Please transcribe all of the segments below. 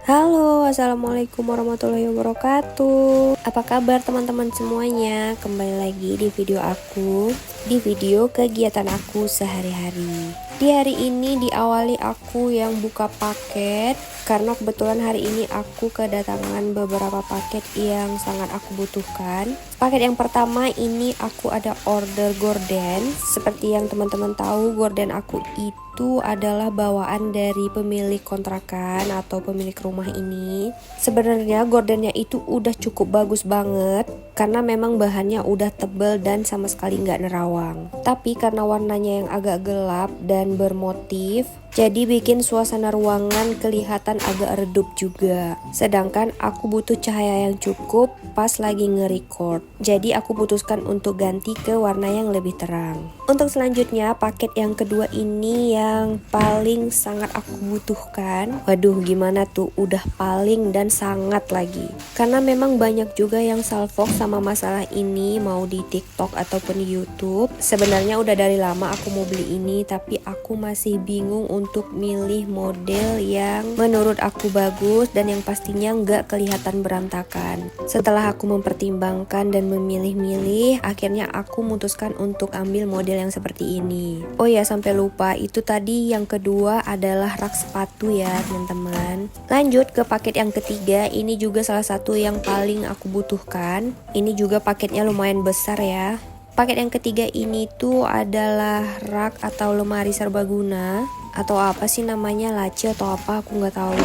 Halo, assalamualaikum warahmatullahi wabarakatuh. Apa kabar teman-teman semuanya? Kembali lagi di video aku, di video kegiatan aku sehari-hari. Di hari ini diawali aku yang buka paket, karena kebetulan hari ini aku kedatangan beberapa paket yang sangat aku butuhkan. Paket yang pertama ini aku ada order gorden. Seperti yang teman-teman tahu, gorden aku itu adalah bawaan dari pemilik kontrakan atau pemilik rumah ini. Sebenarnya gordennya itu udah cukup bagus banget karena memang bahannya udah tebal dan sama sekali nggak nerawang. Tapi karena warnanya yang agak gelap dan bermotif, jadi bikin suasana ruangan kelihatan agak redup juga. Sedangkan aku butuh cahaya yang cukup pas lagi nge-record. Jadi aku putuskan untuk ganti ke warna yang lebih terang. Untuk selanjutnya paket yang kedua ini yang paling sangat aku butuhkan. Waduh, gimana tuh, udah paling dan sangat lagi. Karena memang banyak juga yang salfok sama masalah ini, mau di TikTok ataupun di YouTube. Sebenarnya udah dari lama aku mau beli ini, tapi aku masih bingung untuk milih model yang menurut aku bagus dan yang pastinya nggak kelihatan berantakan. Setelah aku mempertimbangkan dan memilih-milih, akhirnya aku memutuskan untuk ambil model yang seperti ini. Oh ya, sampai lupa, itu tadi yang kedua adalah rak sepatu ya teman-teman. Lanjut ke paket yang ketiga, ini juga salah satu yang paling aku butuhkan. Ini juga paketnya lumayan besar ya. Paket yang ketiga ini tuh adalah rak atau lemari serbaguna, atau apa sih namanya, laci atau apa, aku nggak tahu.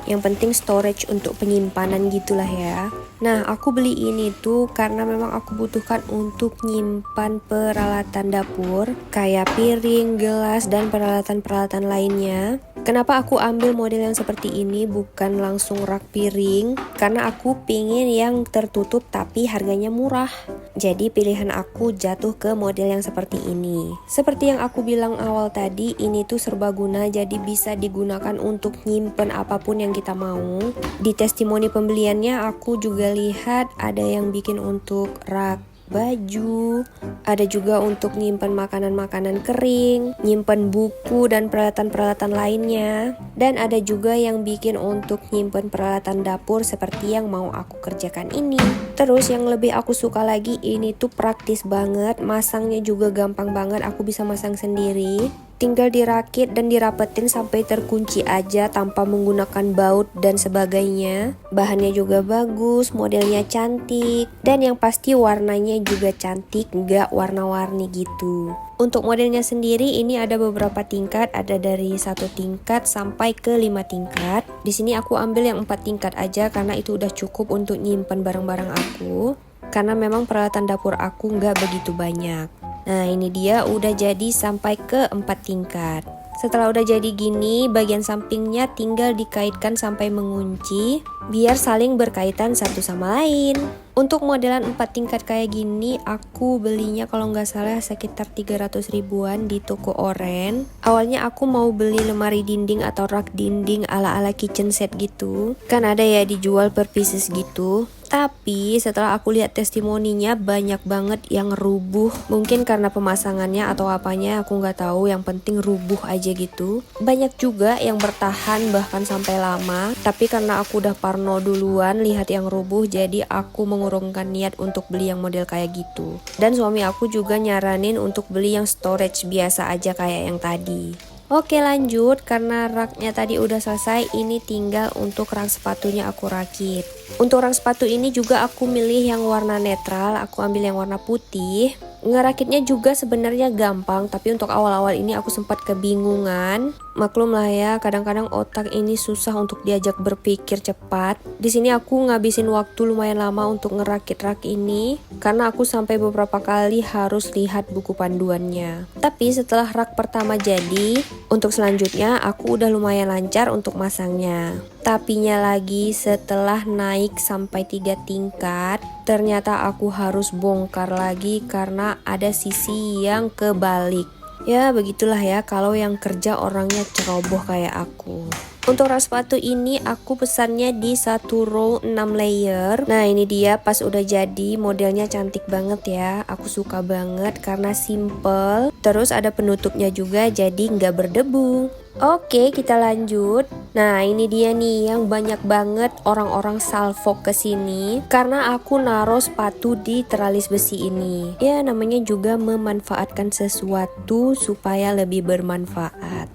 Yang penting storage untuk penyimpanan gitulah ya. Nah, aku beli ini tuh karena memang aku butuhkan untuk nyimpan peralatan dapur kayak piring, gelas, dan peralatan-peralatan lainnya. Kenapa aku ambil model yang seperti ini bukan langsung rak piring? Karena aku pingin yang tertutup tapi harganya murah. Jadi pilihan aku jatuh ke model yang seperti ini. Seperti yang aku bilang awal tadi, ini tuh serbaguna, jadi bisa digunakan untuk nyimpen apapun yang kita mau. Di testimoni pembeliannya aku juga lihat ada yang bikin untuk rak baju, ada juga untuk nyimpan makanan-makanan kering, nyimpan buku dan peralatan-peralatan lainnya, dan ada juga yang bikin untuk nyimpan peralatan dapur seperti yang mau aku kerjakan ini. Terus yang lebih aku suka lagi, ini tuh praktis banget, masangnya juga gampang banget, aku bisa masang sendiri. Tinggal dirakit dan dirapetin sampai terkunci aja tanpa menggunakan baut dan sebagainya. Bahannya juga bagus, modelnya cantik, dan yang pasti warnanya juga cantik, nggak warna-warni gitu. Untuk modelnya sendiri ini ada beberapa tingkat, ada dari 1 tingkat sampai ke 5 tingkat. Di sini aku ambil yang 4 tingkat aja karena itu udah cukup untuk nyimpen barang-barang aku. Karena memang peralatan dapur aku nggak begitu banyak. Nah, ini dia udah jadi sampai ke 4 tingkat. Setelah udah jadi gini, bagian sampingnya tinggal dikaitkan sampai mengunci biar saling berkaitan satu sama lain. Untuk modelan 4 tingkat kayak gini, aku belinya kalau nggak salah sekitar 300 ribuan di toko Oren. Awalnya aku mau beli lemari dinding atau rak dinding ala-ala kitchen set gitu. Kan ada ya dijual per pieces gitu. Tapi setelah aku lihat testimoninya, banyak banget yang rubuh. Mungkin karena pemasangannya atau apanya, aku nggak tahu, yang penting rubuh aja gitu. Banyak juga yang bertahan bahkan sampai lama. Tapi karena aku udah parno duluan lihat yang rubuh, jadi aku mengurungkan niat untuk beli yang model kayak gitu. Dan suami aku juga nyaranin untuk beli yang storage biasa aja kayak yang tadi. Oke, lanjut, karena raknya tadi udah selesai, ini tinggal untuk rak sepatunya aku rakit. Untuk rak sepatu ini juga aku milih yang warna netral, aku ambil yang warna putih. Ngerakitnya juga sebenarnya gampang, tapi untuk awal-awal ini aku sempat kebingungan. Maklum lah ya, kadang-kadang otak ini susah untuk diajak berpikir cepat. Di sini aku ngabisin waktu lumayan lama untuk ngerakit rak ini, karena aku sampai beberapa kali harus lihat buku panduannya. Tapi setelah rak pertama jadi, untuk selanjutnya aku udah lumayan lancar untuk masangnya. Tapinya lagi setelah naik sampai 3 tingkat, ternyata aku harus bongkar lagi karena ada sisi yang kebalik. Ya begitulah ya kalau yang kerja orangnya ceroboh kayak aku. Untuk rak sepatu ini aku pesannya di 1 row 6 layer. Nah ini dia pas udah jadi, modelnya cantik banget ya. Aku suka banget karena simple. Terus ada penutupnya juga jadi nggak berdebu. Oke, kita lanjut. Nah, ini dia nih yang banyak banget orang-orang salfok ke sini karena aku naruh sepatu di teralis besi ini. Ya, namanya juga memanfaatkan sesuatu supaya lebih bermanfaat.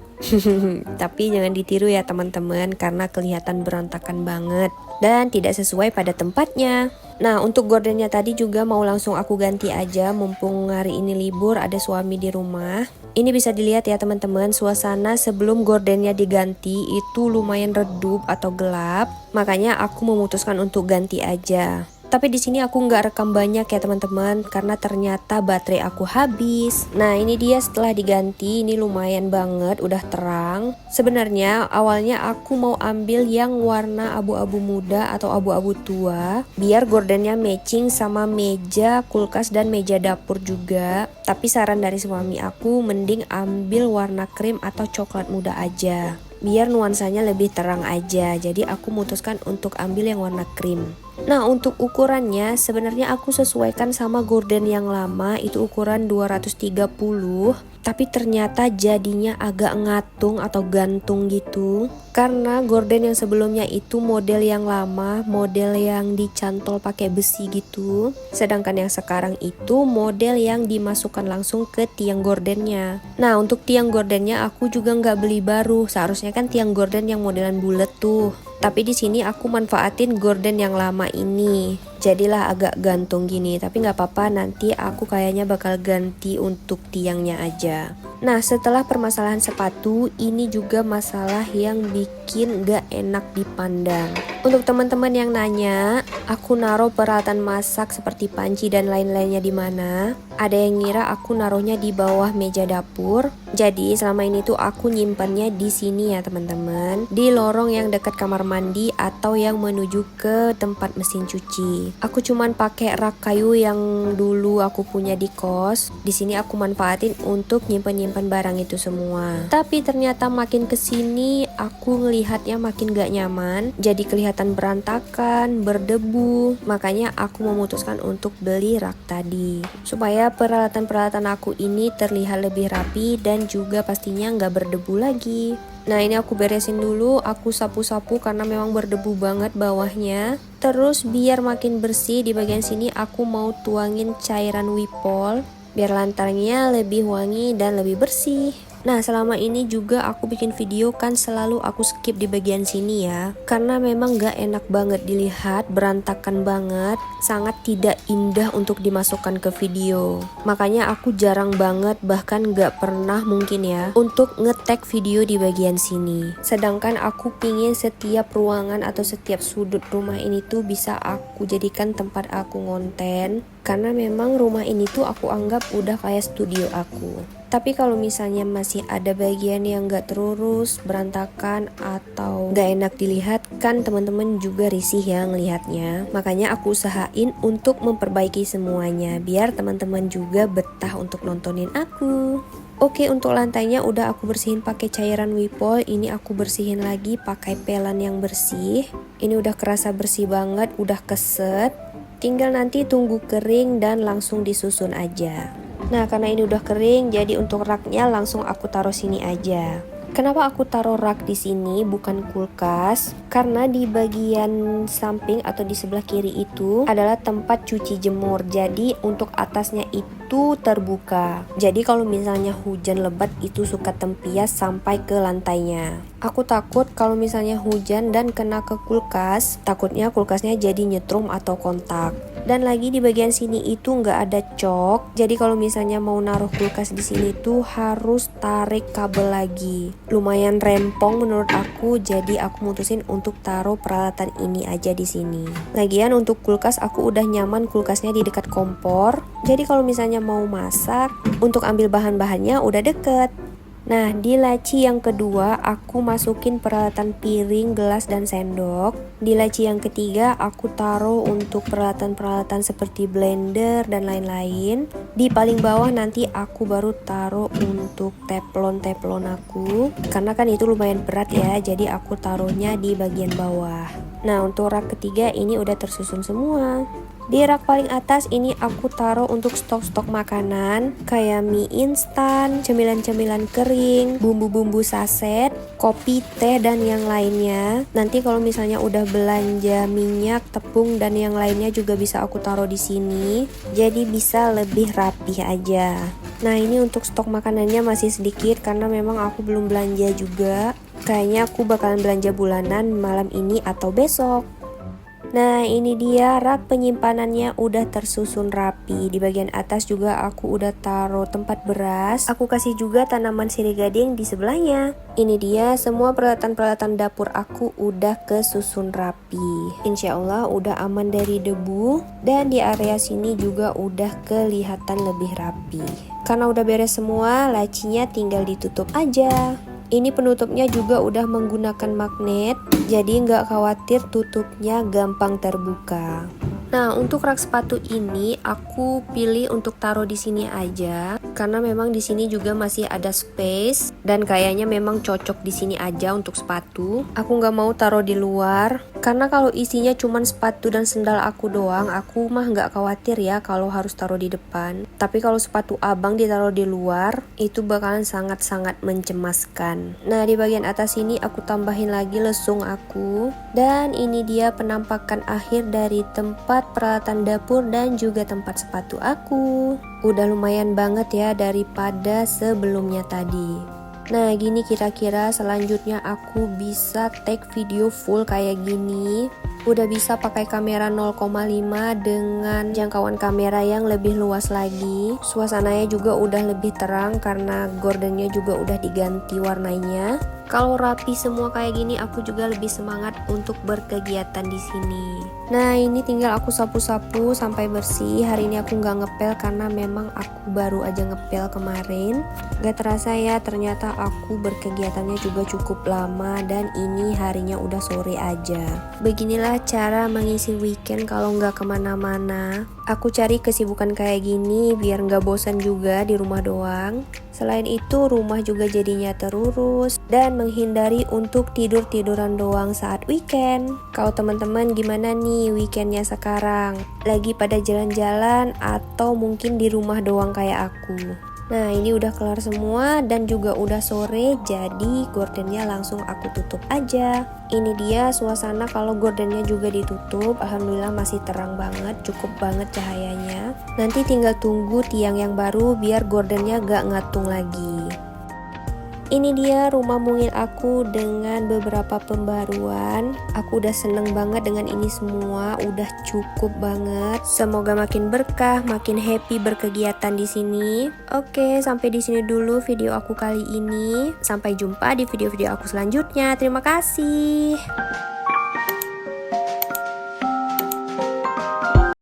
Tapi jangan ditiru ya teman-teman, karena kelihatan berantakan banget dan tidak sesuai pada tempatnya. Nah, untuk gordennya tadi juga mau langsung aku ganti aja, mumpung hari ini libur, ada suami di rumah. Ini bisa dilihat ya teman-teman, suasana sebelum gordennya diganti itu lumayan redup atau gelap. Makanya aku memutuskan untuk ganti aja. Tapi di sini aku nggak rekam banyak ya teman-teman, karena ternyata baterai aku habis. Nah, ini dia setelah diganti, ini lumayan banget, udah terang. Sebenarnya awalnya aku mau ambil yang warna abu-abu muda atau abu-abu tua, biar gordennya matching sama meja kulkas dan meja dapur juga. Tapi saran dari suami aku, mending ambil warna krim atau coklat muda aja, biar nuansanya lebih terang aja. Jadi aku memutuskan untuk ambil yang warna krim. Nah, untuk ukurannya sebenarnya aku sesuaikan sama gorden yang lama, itu ukuran 230. Tapi ternyata jadinya agak ngatung atau gantung gitu, karena gorden yang sebelumnya itu model yang lama, model yang dicantol pakai besi gitu. Sedangkan yang sekarang itu model yang dimasukkan langsung ke tiang gordennya. Nah, untuk tiang gordennya aku juga nggak beli baru, seharusnya kan tiang gorden yang modelan bulat tuh. Tapi di sini aku manfaatin gorden yang lama ini, jadilah agak gantung gini. Tapi nggak apa-apa, nanti aku kayaknya bakal ganti untuk tiangnya aja. Nah, setelah permasalahan sepatu, ini juga masalah yang bikin gak enak dipandang. Untuk teman-teman yang nanya, aku naruh peralatan masak seperti panci dan lain-lainnya di mana? Ada yang ngira aku naruhnya di bawah meja dapur. Jadi selama ini tuh aku nyimpannya di sini ya teman-teman, di lorong yang dekat kamar mandi atau yang menuju ke tempat mesin cuci. Aku cuman pakai rak kayu yang dulu aku punya di kos. Di sini aku manfaatin untuk nyimpan barang itu semua. Tapi ternyata makin kesini aku ngelihatnya makin gak nyaman, jadi kelihatan berantakan, berdebu. Makanya aku memutuskan untuk beli rak tadi, supaya peralatan-peralatan aku ini terlihat lebih rapi dan juga pastinya gak berdebu lagi. Nah, ini aku beresin dulu, aku sapu-sapu karena memang berdebu banget bawahnya. Terus biar makin bersih di bagian sini aku mau tuangin cairan Wipol biar lantainya lebih wangi dan lebih bersih. Nah, selama ini juga aku bikin video kan selalu aku skip di bagian sini ya, karena memang gak enak banget dilihat, berantakan banget, sangat tidak indah untuk dimasukkan ke video. Makanya aku jarang banget, bahkan gak pernah mungkin ya, untuk nge-tag video di bagian sini. Sedangkan aku pingin setiap ruangan atau setiap sudut rumah ini tuh bisa aku jadikan tempat aku ngonten, karena memang rumah ini tuh aku anggap udah kayak studio aku. Tapi kalau misalnya masih ada bagian yang gak terurus, berantakan, atau gak enak dilihat, kan teman-teman juga risih ya ngelihatnya. Makanya aku usahain untuk memperbaiki semuanya, biar teman-teman juga betah untuk nontonin aku. Oke, untuk lantainya udah aku bersihin pakai cairan Wipol. Ini aku bersihin lagi pakai pelan yang bersih. Ini udah kerasa bersih banget, udah keset. Tinggal nanti tunggu kering dan langsung disusun aja. Nah, karena ini udah kering, jadi untuk raknya langsung aku taruh sini aja. Kenapa aku taruh rak di sini bukan kulkas? Karena di bagian samping atau di sebelah kiri itu adalah tempat cuci jemur. Jadi untuk atasnya itu terbuka. Jadi kalau misalnya hujan lebat itu suka tempias sampai ke lantainya. Aku takut kalau misalnya hujan dan kena ke kulkas, takutnya kulkasnya jadi nyetrum atau kontak. Dan lagi di bagian sini itu nggak ada cok, jadi kalau misalnya mau naruh kulkas di sini tuh harus tarik kabel lagi. Lumayan rempong menurut aku, jadi aku mutusin untuk taruh peralatan ini aja di sini. Lagian untuk kulkas aku udah nyaman kulkasnya di dekat kompor, jadi kalau misalnya mau masak, untuk ambil bahan-bahannya udah deket. Nah, di laci yang kedua aku masukin peralatan piring, gelas, dan sendok. Di laci yang ketiga aku taruh untuk peralatan-peralatan seperti blender dan lain-lain. Di paling bawah nanti aku baru taruh untuk teflon aku, karena kan itu lumayan berat ya, jadi aku taruhnya di bagian bawah. Nah, untuk rak ketiga ini udah tersusun semua. Di rak paling atas ini aku taruh untuk stok-stok makanan kayak mie instan, cemilan-cemilan kering, bumbu-bumbu saset, kopi, teh, dan yang lainnya. Nanti kalau misalnya udah belanja minyak, tepung, dan yang lainnya juga bisa aku taruh di sini. Jadi bisa lebih rapih aja. Nah, ini untuk stok makanannya masih sedikit karena memang aku belum belanja juga. Kayaknya aku bakalan belanja bulanan malam ini atau besok. Nah, ini dia rak penyimpanannya udah tersusun rapi. Di bagian atas juga aku udah taruh tempat beras. Aku kasih juga tanaman sirih gading di sebelahnya. Ini dia semua peralatan-peralatan dapur aku udah kesusun rapi. Insya Allah udah aman dari debu. Dan di area sini juga udah kelihatan lebih rapi. Karena udah beres semua, lacinya tinggal ditutup aja. Ini penutupnya juga udah menggunakan magnet, jadi nggak khawatir tutupnya gampang terbuka. Nah, untuk rak sepatu ini aku pilih untuk taruh di sini aja karena memang di sini juga masih ada space dan kayaknya memang cocok di sini aja untuk sepatu. Aku nggak mau taruh di luar karena kalau isinya cuman sepatu dan sendal aku doang, aku mah nggak khawatir ya kalau harus taruh di depan. Tapi kalau sepatu abang ditaruh di luar, itu bakalan sangat-sangat mencemaskan. Nah, di bagian atas ini aku tambahin lagi lesung aku dan ini dia penampakan akhir dari tempat peralatan dapur dan juga tempat sepatu aku. Udah lumayan banget ya daripada sebelumnya tadi. Nah, gini kira-kira selanjutnya aku bisa take video full kayak gini. Udah bisa pakai kamera 0,5 dengan jangkauan kamera yang lebih luas lagi. Suasananya juga udah lebih terang karena gordennya juga udah diganti warnanya. Kalau rapi semua kayak gini, aku juga lebih semangat untuk berkegiatan di sini. Nah, ini tinggal aku sapu-sapu sampai bersih. Hari ini aku nggak ngepel karena memang aku baru aja ngepel kemarin. Gak terasa ya, ternyata aku berkegiatannya juga cukup lama dan ini harinya udah sore aja. Beginilah cara mengisi weekend kalau nggak kemana-mana. Aku cari kesibukan kayak gini biar nggak bosan juga di rumah doang. Selain itu, rumah juga jadinya terurus dan menghindari untuk tidur-tiduran doang saat weekend. Kalau teman-teman gimana nih weekendnya sekarang? Lagi pada jalan-jalan atau mungkin di rumah doang kayak aku? Nah, ini udah kelar semua dan juga udah sore, jadi gordennya langsung aku tutup aja. Ini dia suasana kalau gordennya juga ditutup. Alhamdulillah masih terang banget, cukup banget cahayanya. Nanti tinggal tunggu tiang yang baru biar gordennya gak ngatung lagi. Ini dia rumah mungil aku dengan beberapa pembaruan. Aku udah seneng banget dengan ini semua, udah cukup banget. Semoga makin berkah, makin happy berkegiatan di sini. Oke, sampai di sini dulu video aku kali ini. Sampai jumpa di video-video aku selanjutnya. Terima kasih.